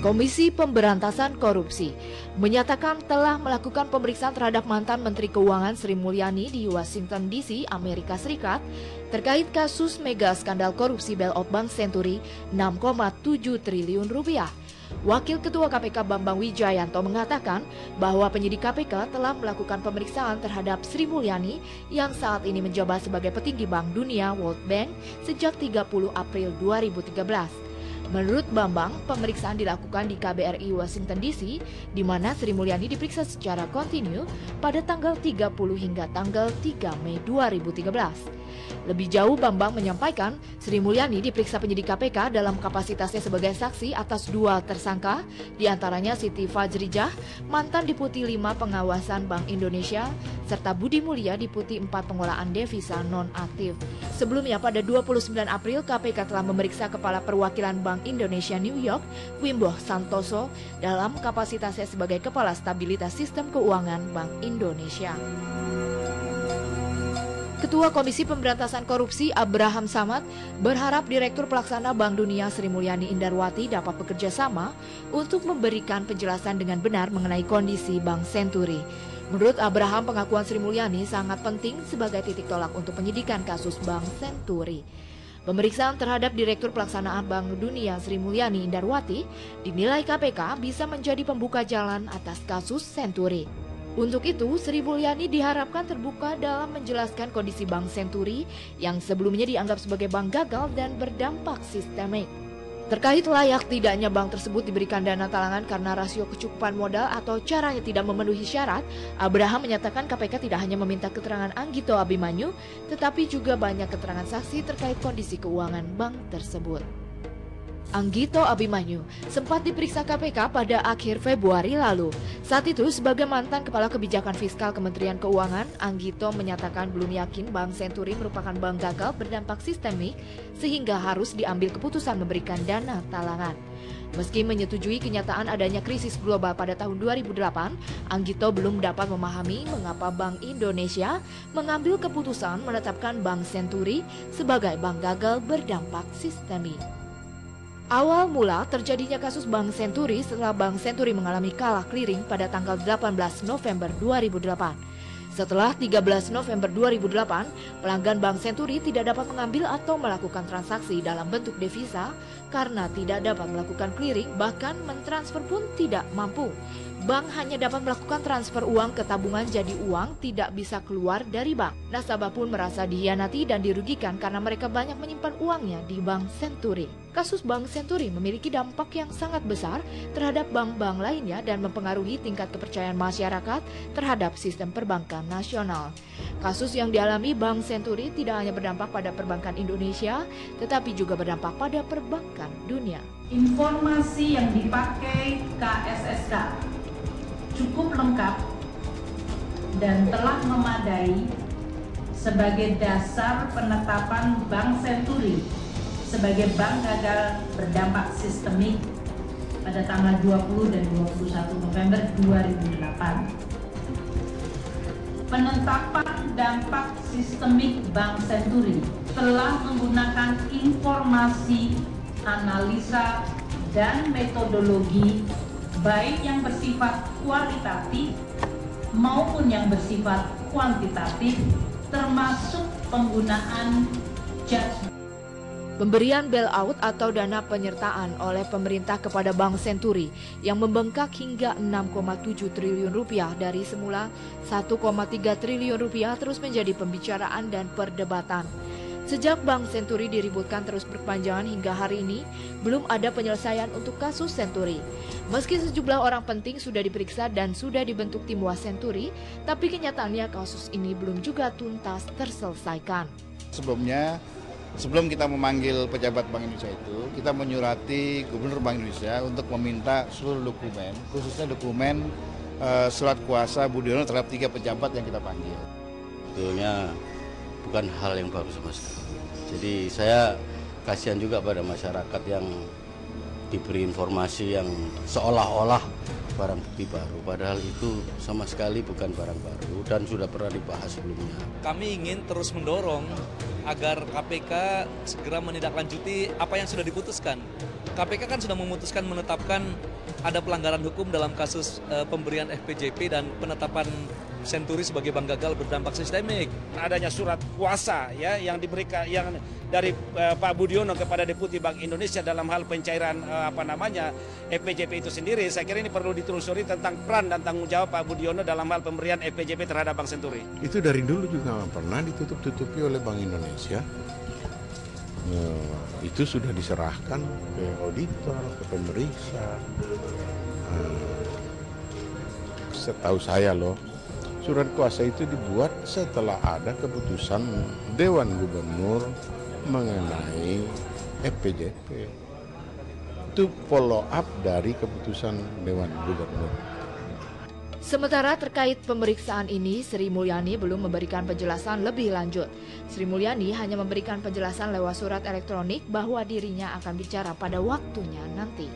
Komisi Pemberantasan Korupsi menyatakan telah melakukan pemeriksaan terhadap mantan Menteri Keuangan Sri Mulyani di Washington DC, Amerika Serikat terkait kasus mega skandal korupsi bailout Bank Senturi 6,7 triliun rupiah. Wakil Ketua KPK Bambang Wijayanto mengatakan bahwa penyidik KPK telah melakukan pemeriksaan terhadap Sri Mulyani yang saat ini menjabat sebagai petinggi Bank Dunia World Bank sejak 30 April 2013. Menurut Bambang, pemeriksaan dilakukan di KBRI Washington DC, di mana Sri Mulyani diperiksa secara kontinu pada tanggal 30 hingga tanggal 3 Mei 2013. Lebih jauh, Bambang menyampaikan Sri Mulyani diperiksa penyidik KPK dalam kapasitasnya sebagai saksi atas 2 tersangka, diantaranya Siti Fajrijah, mantan Deputi 5 Pengawasan Bank Indonesia, serta Budi Mulya, Deputi 4 Pengolahan Devisa Non-Aktif. Sebelumnya pada 29 April, KPK telah memeriksa Kepala Perwakilan Bank Indonesia New York, Wimbo Santoso, dalam kapasitasnya sebagai Kepala Stabilitas Sistem Keuangan Bank Indonesia. Ketua Komisi Pemberantasan Korupsi Abraham Samad berharap Direktur Pelaksana Bank Dunia Sri Mulyani Indarwati dapat bekerja sama untuk memberikan penjelasan dengan benar mengenai kondisi Bank Senturi. Menurut Abraham, pengakuan Sri Mulyani sangat penting sebagai titik tolak untuk penyidikan kasus Bank Senturi. Pemeriksaan terhadap Direktur Pelaksanaan Bank Dunia Sri Mulyani Indarwati dinilai KPK bisa menjadi pembuka jalan atas kasus Senturi. Untuk itu, Sri Mulyani diharapkan terbuka dalam menjelaskan kondisi Bank Senturi yang sebelumnya dianggap sebagai bank gagal dan berdampak sistemik. Terkait layak tidaknya bank tersebut diberikan dana talangan karena rasio kecukupan modal atau caranya tidak memenuhi syarat, Abraham menyatakan KPK tidak hanya meminta keterangan Anggito Abimanyu, tetapi juga banyak keterangan saksi terkait kondisi keuangan bank tersebut. Anggito Abimanyu sempat diperiksa KPK pada akhir Februari lalu. Saat itu, sebagai mantan Kepala Kebijakan Fiskal Kementerian Keuangan, Anggito menyatakan belum yakin Bank Senturi merupakan bank gagal berdampak sistemik sehingga harus diambil keputusan memberikan dana talangan. Meski menyetujui kenyataan adanya krisis global pada tahun 2008, Anggito belum dapat memahami mengapa Bank Indonesia mengambil keputusan menetapkan Bank Senturi sebagai bank gagal berdampak sistemik. Awal mula terjadinya kasus Bank Senturi setelah Bank Senturi mengalami kalah clearing pada tanggal 18 November 2008. Setelah 13 November 2008, pelanggan Bank Senturi tidak dapat mengambil atau melakukan transaksi dalam bentuk devisa karena tidak dapat melakukan clearing, bahkan mentransfer pun tidak mampu. Bank hanya dapat melakukan transfer uang ke tabungan, jadi uang tidak bisa keluar dari bank. Nasabah pun merasa dihianati dan dirugikan karena mereka banyak menyimpan uangnya di Bank Senturi. Kasus Bank Senturi memiliki dampak yang sangat besar terhadap bank-bank lainnya dan mempengaruhi tingkat kepercayaan masyarakat terhadap sistem perbankan nasional. Kasus yang dialami Bank Senturi tidak hanya berdampak pada perbankan Indonesia, tetapi juga berdampak pada perbankan dunia. Informasi yang dipakai KSSK cukup lengkap dan telah memadai sebagai dasar penetapan Bank Senturi sebagai bank gagal berdampak sistemik pada tanggal 20 dan 21 November 2008. Penetapan dampak sistemik Bank Senturi telah menggunakan informasi, analisa, dan metodologi baik yang bersifat kualitatif maupun yang bersifat kuantitatif, termasuk penggunaan judgment. Pemberian bailout atau dana penyertaan oleh pemerintah kepada Bank Senturi yang membengkak hingga 6,7 triliun rupiah dari semula 1,3 triliun rupiah terus menjadi pembicaraan dan perdebatan. Sejak Bank Senturi diributkan terus berkepanjangan hingga hari ini, belum ada penyelesaian untuk kasus Senturi. Meski sejumlah orang penting sudah diperiksa dan sudah dibentuk tim Was Senturi, tapi kenyataannya kasus ini belum juga tuntas terselesaikan. Sebelum kita memanggil pejabat Bank Indonesia itu, kita menyurati Gubernur Bank Indonesia untuk meminta seluruh dokumen, khususnya dokumen surat kuasa Budiono terhadap 3 pejabat yang kita panggil. Sebetulnya bukan hal yang baru, Mas. Jadi saya kasihan juga pada masyarakat yang diberi informasi yang seolah-olah barang bukti baru, padahal itu sama sekali bukan barang baru dan sudah pernah dibahas sebelumnya. Kami ingin terus mendorong agar KPK segera menindaklanjuti apa yang sudah diputuskan. KPK kan sudah memutuskan menetapkan ada pelanggaran hukum dalam kasus pemberian FPJP dan penetapan Senturi sebagai bank gagal berdampak sistemik. Adanya surat kuasa ya yang diberikan yang dari Pak Budiono kepada Deputi Bank Indonesia dalam hal pencairan FPJP itu sendiri, saya kira ini perlu ditelusuri tentang peran dan tanggung jawab Pak Budiono dalam hal pemberian FPJP terhadap Bank Senturi. Itu dari dulu juga pernah ditutup-tutupi oleh Bank Indonesia. Itu sudah diserahkan ke auditor, ke pemeriksa. Setahu saya loh, surat kuasa itu dibuat setelah ada keputusan Dewan Gubernur mengenai FPJP. Itu follow up dari keputusan Dewan Gubernur. Sementara terkait pemeriksaan ini, Sri Mulyani belum memberikan penjelasan lebih lanjut. Sri Mulyani hanya memberikan penjelasan lewat surat elektronik bahwa dirinya akan bicara pada waktunya nanti.